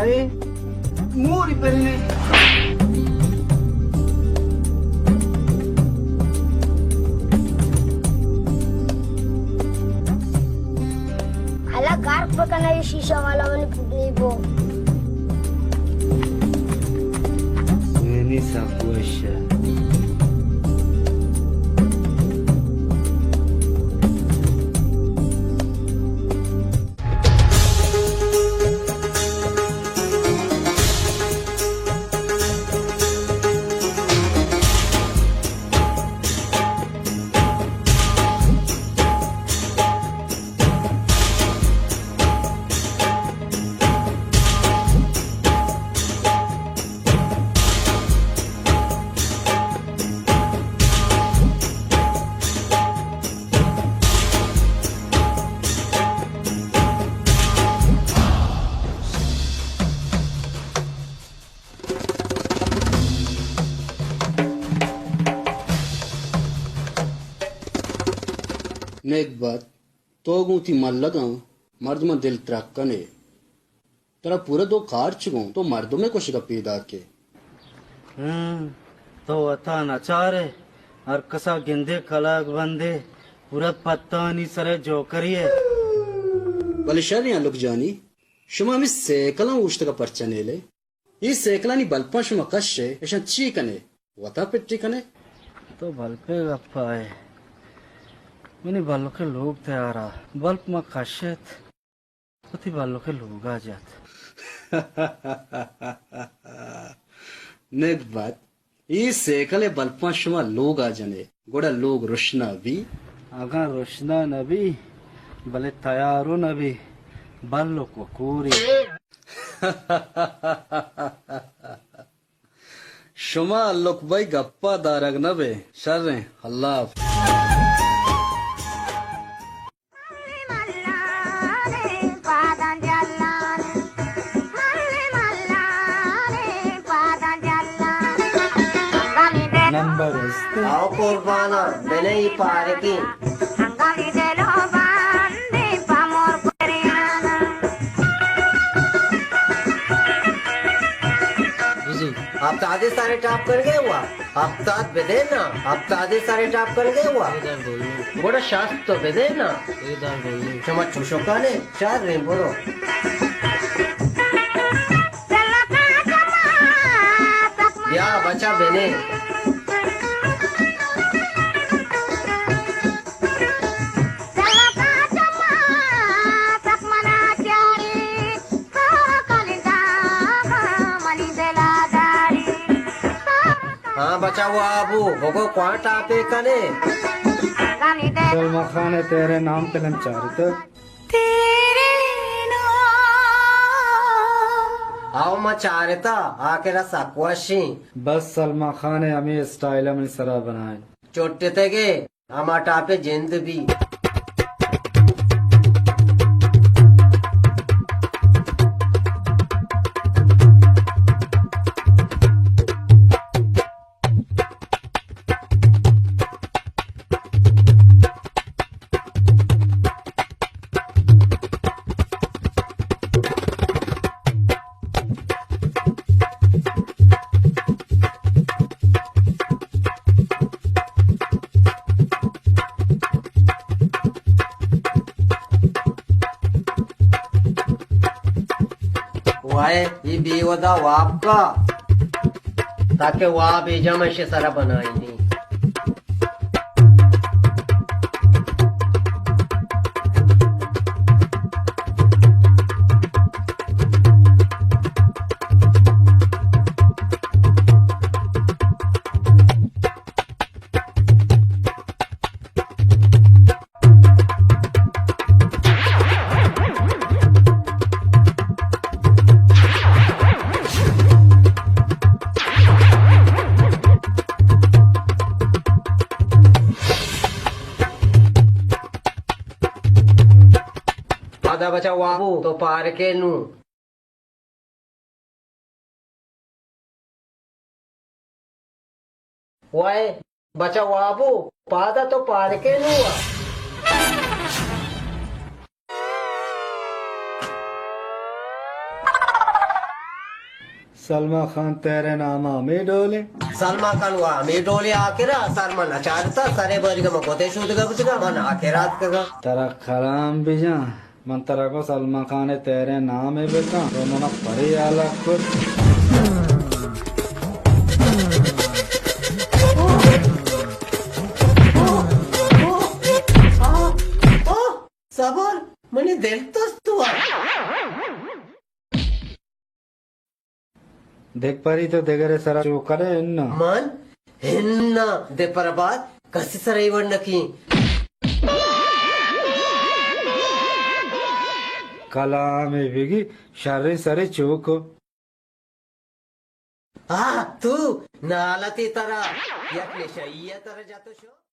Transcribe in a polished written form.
Hai, muri perine. Ala car पकड़ना ये शीशा वाला मैंने पुतली को Ini sakuasha. नेक बात तो गुथी मल लगा मर्द में दिल त्रक्कने तेरा पूरा दो कार चुगो तो मर्दों में कुछ गपीदा के तो अथा नचारे और कसा गिंदे कलाक बंदे पूरा पत्ता नहीं सरे जो करिए बल शरिया लुक जानी शुमा में सेकला उष्ट का परचा नेले ये सेकला नी बलपा शुमा कश्य ऐसा ची कने वता पिट्टी कने तो बल पे गप्पा है मैंने बालों के लोग थे आ रहा बल्ब में खासियत पति बालों के लोग आ जाते नेक बात ये सेकले बलपा शुमा लोग आ जाने गोड़ा लोग रुशना भी आगा रोशना नबी भले तैयारो नबी बालों को कोरी शुमा लोक भाई गप्पा दारग नबे शर्रे अल्लाह नंबर आओ कुर्बाना मैंने ही पार की आप ताजे सारे टाप कर गए हुआ आप ताज बेदे ना आप ताजे सारे टाप कर गए हुआ बड़ा शास्त्र तो बेदे ना क्षमा चुशोका ने चार रे बोलो या बचा बेने हाँ बचा वो आबू भगो कौन टापे कने सलमा खान है तेरे नाम पे लंचारित आओ मचारता आके रसा कुआशी बस सलमा खान है हमें स्टाइल में सरा बनाए चोटे थे गे हमा टापे जिंद भी वाए ये बेवदा वाप का ताकि वाह बेजा में से सारा बनाई नहीं आधा बचा वाबू तो पार के नू वाए बचा वाबू पादा तो पार के नू सलमा खान तेरे नाम में डोले सलमा खान हुआ मी डोली आकेरा सर मन अचारता सरे बरिगा मकोते शुद्ध गबुतगा मन आकेरात कगा तेरा खराम भी जा मन तेरा को सलमा खान है तेरे नाम है बेटा तो मना पड़ी आला कुछ सबर मने देखतोस तू देख पारी तो देगरे सरा चो करे न मन हेन्ना दे परबाद कसी सर इवण्णकी कला में बिगी शर्री सरे चोको तू नालती तरा यकले शय्या तरा जातो शो